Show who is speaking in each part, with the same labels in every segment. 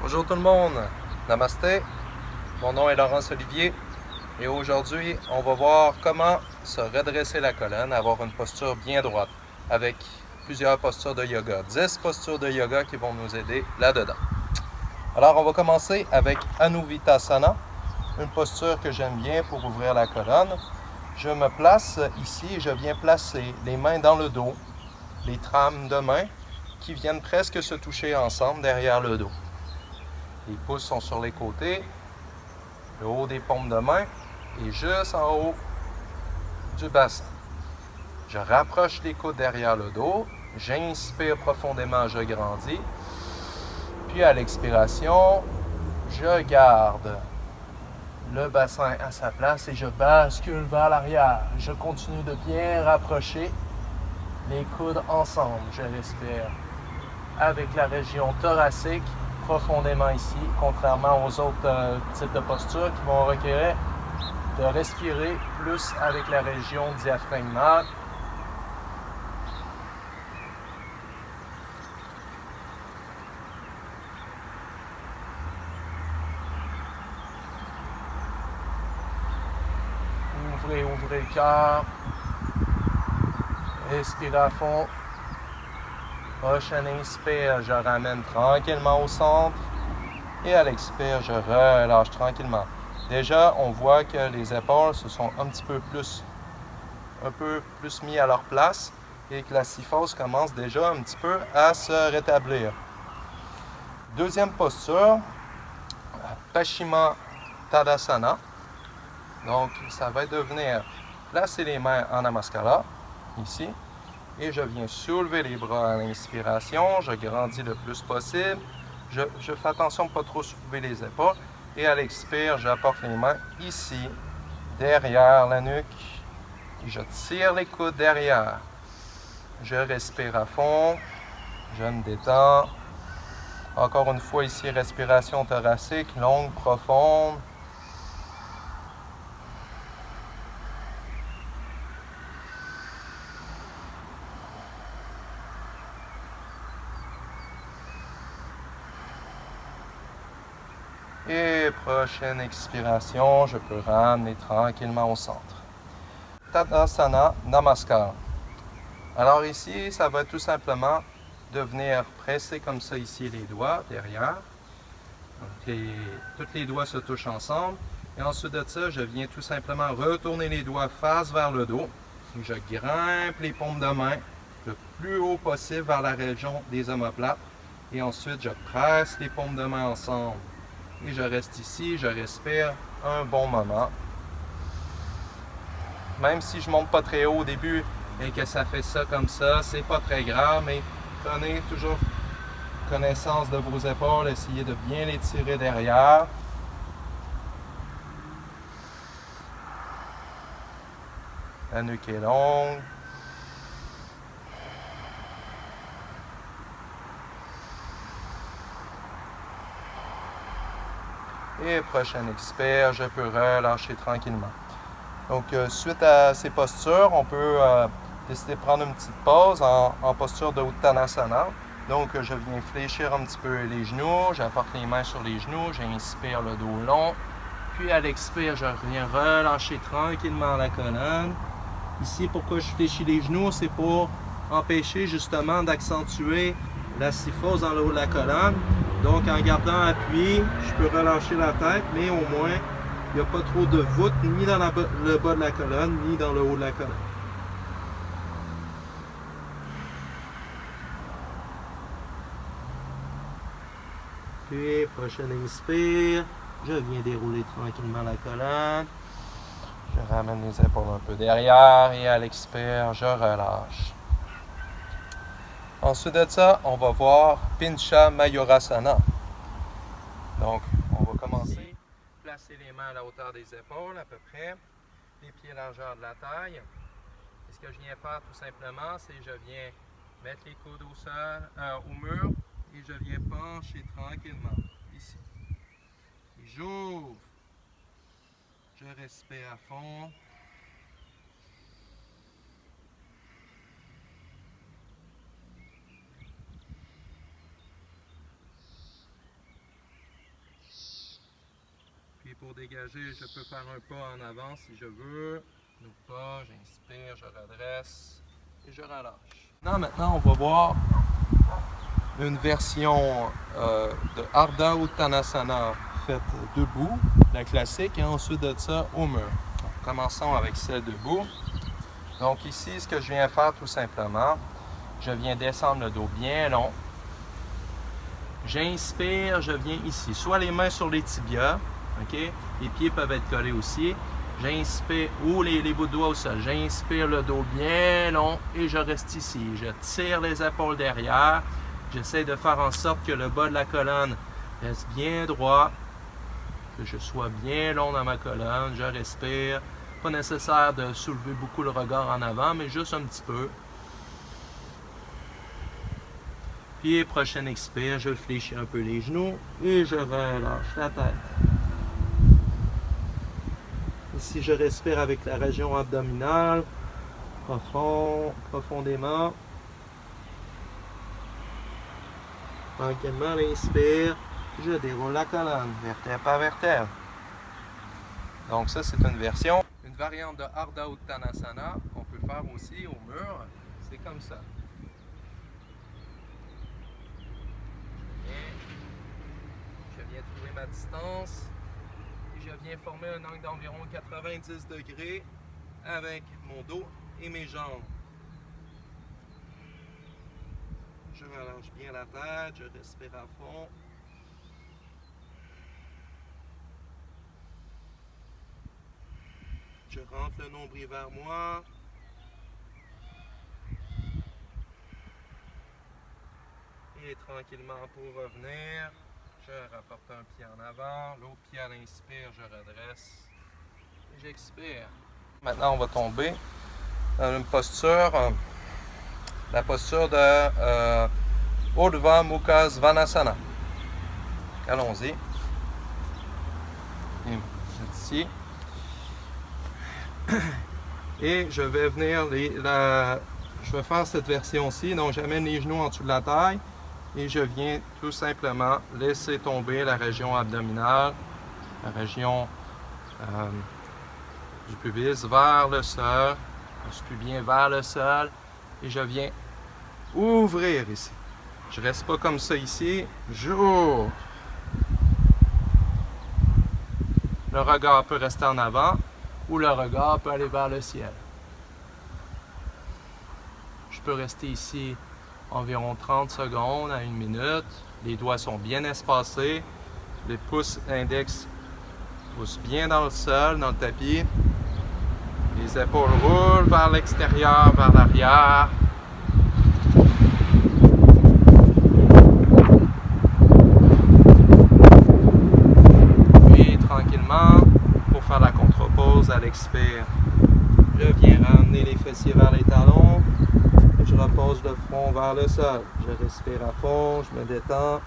Speaker 1: Bonjour tout le monde, namasté, mon nom est Laurence Olivier et aujourd'hui on va voir comment se redresser la colonne, avoir une posture bien droite avec plusieurs postures de yoga, 10 postures de yoga qui vont nous aider là-dedans. Alors on va commencer avec Anuvitasana, une posture que j'aime bien pour ouvrir la colonne. Je me place ici et je viens placer les mains dans le dos, les trames de mains qui viennent presque se toucher ensemble derrière le dos. Les pouces sont sur les côtés, le haut des paumes de main et juste en haut du bassin. Je rapproche les coudes derrière le dos, j'inspire profondément, je grandis. Puis à l'expiration, je garde le bassin à sa place et je bascule vers l'arrière. Je continue de bien rapprocher les coudes ensemble. Je respire avec la région thoracique profondément ici, contrairement aux autres types de postures qui vont requérir de respirer plus avec la région diaphragmale. Ouvrez le cœur. Expirez à fond. Prochaine inspire, je ramène tranquillement au centre. Et à l'expire, je relâche tranquillement. Déjà, on voit que les épaules se sont un peu plus mis à leur place et que la syphose commence déjà un petit peu à se rétablir. Deuxième posture, Paschimottanasana. Tadasana. Donc, ça va être de venir placer les mains en Namaskara, ici, et je viens soulever les bras à l'inspiration, je grandis le plus possible, je fais attention de ne pas trop soulever les épaules, et à l'expire, j'apporte les mains ici, derrière la nuque, et je tire les coudes derrière. Je respire à fond, je me détends. Encore une fois ici, respiration thoracique, longue, profonde. Et prochaine expiration, je peux ramener tranquillement au centre. Tadasana Namaskar. Alors ici, ça va tout simplement de venir presser comme ça ici les doigts derrière. Donc tous les doigts se touchent ensemble. Et ensuite de ça, je viens tout simplement retourner les doigts face vers le dos. Et je grimpe les paumes de main le plus haut possible vers la région des omoplates. Et ensuite, je presse les paumes de main ensemble. Et je reste ici, je respire un bon moment. Même si je ne monte pas très haut au début et que ça fait ça comme ça, c'est pas très grave, mais prenez toujours connaissance de vos épaules, essayez de bien les tirer derrière. La nuque est longue. Et prochaine expire, je peux relâcher tranquillement. Donc, suite à ces postures, on peut décider de prendre une petite pause en posture de Uttanasana. Donc, je viens fléchir un petit peu les genoux, j'apporte les mains sur les genoux, j'inspire le dos long. Puis à l'expire, je viens relâcher tranquillement la colonne. Ici, pourquoi je fléchis les genoux, c'est pour empêcher justement d'accentuer la syphose dans le haut de la colonne. Donc, en gardant appui, je peux relâcher la tête, mais au moins, il n'y a pas trop de voûte ni dans le bas de la colonne, ni dans le haut de la colonne. Puis, prochaine inspire, je viens dérouler tranquillement la colonne. Je ramène les épaules un peu derrière et à l'expire, je relâche. Ensuite de ça, on va voir Pincha Mayurasana. Donc, on va commencer. Placer les mains à la hauteur des épaules à peu près. Les pieds largeur de la taille. Et ce que je viens faire tout simplement, c'est que je viens mettre les coudes au sol, au mur et je viens pencher tranquillement ici. Et j'ouvre. Je respire à fond. pour dégager, je peux faire un pas en avant si je veux. Ou pas, j'inspire, je redresse et je relâche. Maintenant, on va voir une version de Ardha Uttanasana faite debout, la classique, et ensuite de ça au mur. Donc, commençons avec celle debout. Donc ici, ce que je viens faire tout simplement, je viens descendre le dos bien long. J'inspire, je viens ici, soit les mains sur les tibias, ok? Les pieds peuvent être collés aussi. J'inspire, ou les bouts de doigts au sol. J'inspire le dos bien long et je reste ici. Je tire les épaules derrière. J'essaie de faire en sorte que le bas de la colonne reste bien droit, que je sois bien long dans ma colonne. Je respire. Pas nécessaire de soulever beaucoup le regard en avant, mais juste un petit peu. Puis, prochaine expire, je fléchis un peu les genoux et je relâche la tête. Ici, je respire avec la région abdominale, profondément. Tranquillement, l'inspire, je déroule la colonne, vertèbre par vertèbre. Donc ça, c'est une version. Une variante de Ardha Uttanasana qu'on peut faire aussi au mur, c'est comme ça. Je viens trouver ma distance. Je viens former un angle d'environ 90 degrés avec mon dos et mes jambes. Je relâche bien la tête, je respire à fond. Je rentre le nombril vers moi. Et tranquillement pour revenir, je rapporte un pied en avant, l'autre pied à l'inspire, je redresse et j'expire. Maintenant, on va tomber dans une posture, la posture de Urdhva Mukha Svanasana. Allons-y. Ici. Et je vais venir, je vais faire cette version-ci, donc j'amène les genoux en dessous de la taille et je viens tout simplement laisser tomber la région abdominale, la région du pubis vers le sol, je suis bien vers le sol et je viens ouvrir ici. Je ne reste pas comme ça ici, j'ouvre. Le regard peut rester en avant ou le regard peut aller vers le ciel. Je peux rester ici environ 30 secondes à 1 minute. Les doigts sont bien espacés. Les pouces index poussent bien dans le sol, dans le tapis. Les épaules roulent vers l'extérieur, vers l'arrière. Puis tranquillement, pour faire la contre-pause à l'expire, je viens ramener les fessiers vers les talons. Je repose le front vers le sol. Je respire à fond, je me détends.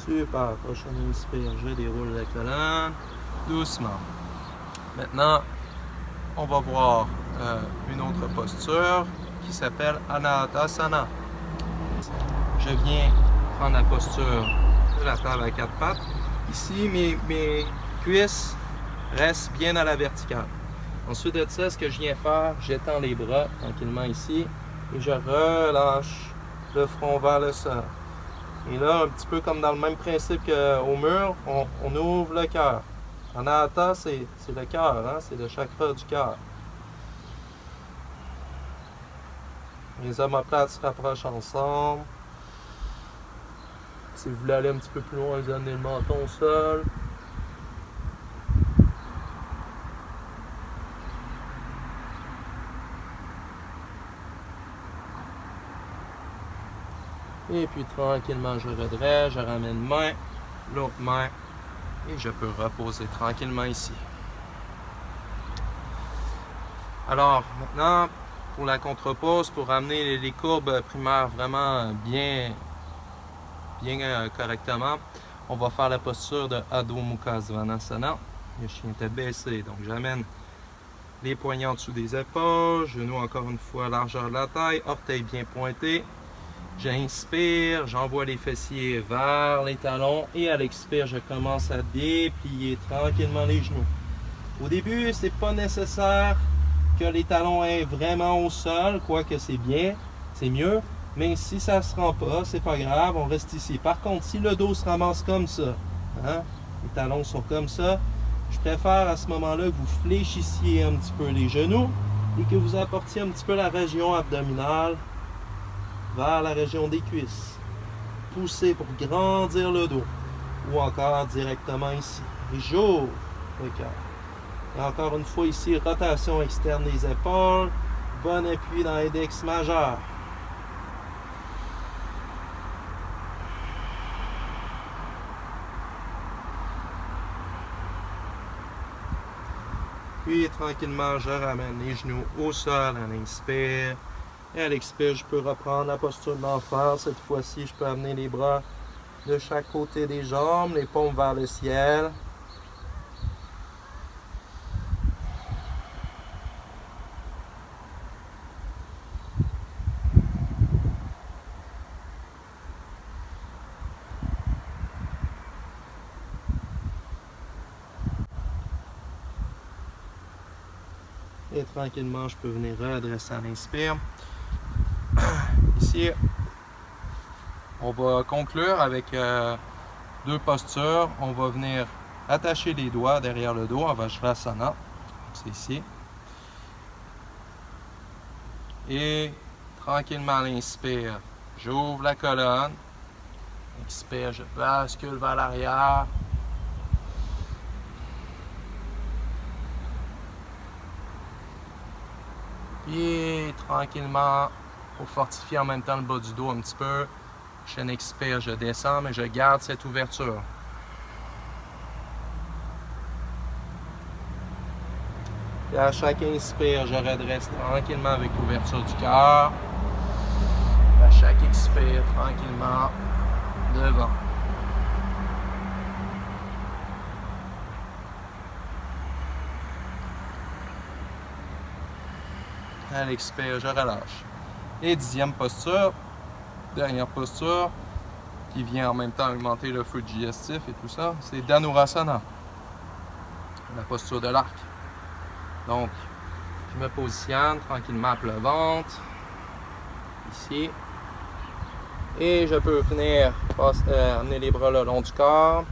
Speaker 1: Super, prochaine inspire, je déroule la colonne doucement. Maintenant, on va voir une autre posture qui s'appelle Anatasana. Je viens prendre la posture de la table à 4 pattes. Ici, mes cuisses restent bien à la verticale. Ensuite de ça, ce que je viens faire, j'étends les bras tranquillement ici et je relâche le front vers le sol. Et là, un petit peu comme dans le même principe qu'au mur, on ouvre le cœur. Anahata, c'est le cœur, hein? C'est le chakra du cœur. Les omoplates se rapprochent ensemble. Si vous voulez aller un petit peu plus loin, vous amenez le menton au sol. Et puis tranquillement, je redresse, je ramène main, l'autre main, et je peux reposer tranquillement ici. Alors maintenant, pour la contre-pose, pour amener les courbes primaires vraiment bien correctement, on va faire la posture de Adho Mukha Svanasana. Le chien est baissé, donc j'amène les poignets en dessous des épaules, genoux encore une fois largeur de la taille, orteils bien pointés. J'inspire, j'envoie les fessiers vers les talons et à l'expire, je commence à déplier tranquillement les genoux. Au début, c'est pas nécessaire que les talons aient vraiment au sol, quoique c'est bien, c'est mieux. Mais si ça ne se rend pas, c'est pas grave, on reste ici. Par contre, si le dos se ramasse comme ça, hein, les talons sont comme ça, je préfère à ce moment-là que vous fléchissiez un petit peu les genoux et que vous apportiez un petit peu la région abdominale vers la région des cuisses. Poussez pour grandir le dos. Ou encore directement ici. Et j'ouvre le cœur. Et encore une fois ici, rotation externe des épaules. Bon appui dans l'index majeur. Puis tranquillement, je ramène les genoux au sol à l'inspire. Et à l'expire, je peux reprendre la posture de l'enfant. Cette fois-ci, je peux amener les bras de chaque côté des jambes, les paumes vers le ciel. Et tranquillement, je peux venir redresser à l'inspire. Ici, on va conclure avec deux postures. On va venir attacher les doigts derrière le dos en Vajrasana. C'est ici. Et tranquillement à l'inspire, j'ouvre la colonne. Expire, je bascule vers l'arrière. Et tranquillement, pour fortifier en même temps le bas du dos un petit peu, prochaine expire, je descends, mais je garde cette ouverture. Et à chaque inspire, je redresse tranquillement avec l'ouverture du cœur. À chaque expire, tranquillement, devant. À l'expire, je relâche. Et dixième posture, dernière posture, qui vient en même temps augmenter le feu digestif et tout ça, c'est Dhanurasana, la posture de l'arc. Donc, je me positionne tranquillement à plat ventre, ici, et je peux venir amener les bras le long du corps,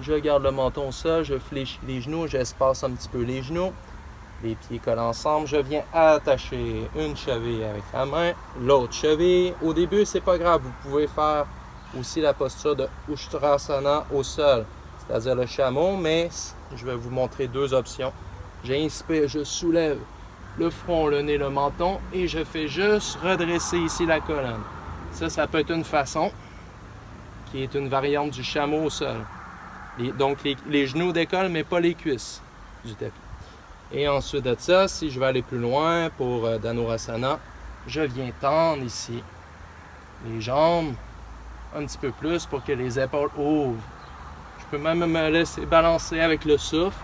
Speaker 1: je garde le menton au sol, je fléchis les genoux, j'espace un petit peu les genoux, les pieds collent ensemble, je viens attacher une cheville avec la main, l'autre cheville. Au début, c'est pas grave, vous pouvez faire aussi la posture de Ushtrasana au sol, c'est-à-dire le chameau, mais je vais vous montrer deux options. J'inspire, je soulève le front, le nez, le menton et je fais juste redresser ici la colonne. Ça peut être une façon qui est une variante du chameau au sol. Donc les genoux décollent, mais pas les cuisses du tapis. Et ensuite de ça, si je veux aller plus loin pour Dhanurasana, je viens tendre ici les jambes un petit peu plus pour que les épaules ouvrent. Je peux même me laisser balancer avec le souffle.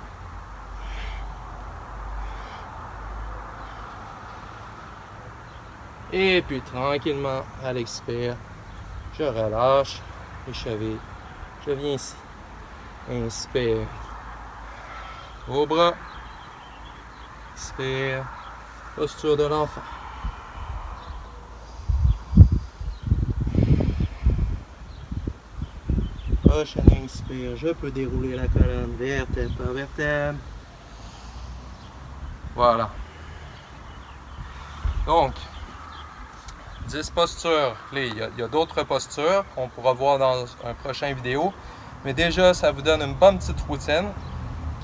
Speaker 1: Et puis tranquillement, à l'expire, je relâche les chevilles. Je viens ici. Inspire. Au bras. Expire. Posture de l'enfant. Prochaine inspire, je peux dérouler la colonne vertèbre par vertèbre. Voilà. Donc, 10 postures. Il y a d'autres postures qu'on pourra voir dans un prochain vidéo. Mais déjà, ça vous donne une bonne petite routine.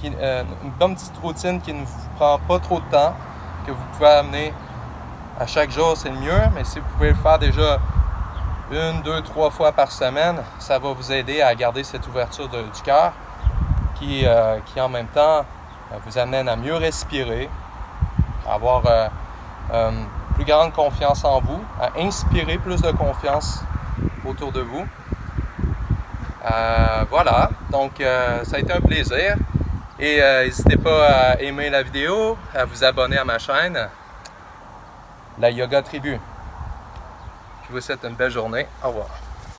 Speaker 1: Qui ne vous prend pas trop de temps, que vous pouvez amener à chaque jour, c'est le mieux. Mais si vous pouvez le faire déjà 1, 2, 3 fois par semaine, ça va vous aider à garder cette ouverture du cœur qui en même temps vous amène à mieux respirer, avoir plus grande confiance en vous, à inspirer plus de confiance autour de vous. Voilà, donc ça a été un plaisir. Et n'hésitez pas à aimer la vidéo, à vous abonner à ma chaîne, la Yoga Tribu. Je vous souhaite une belle journée. Au revoir.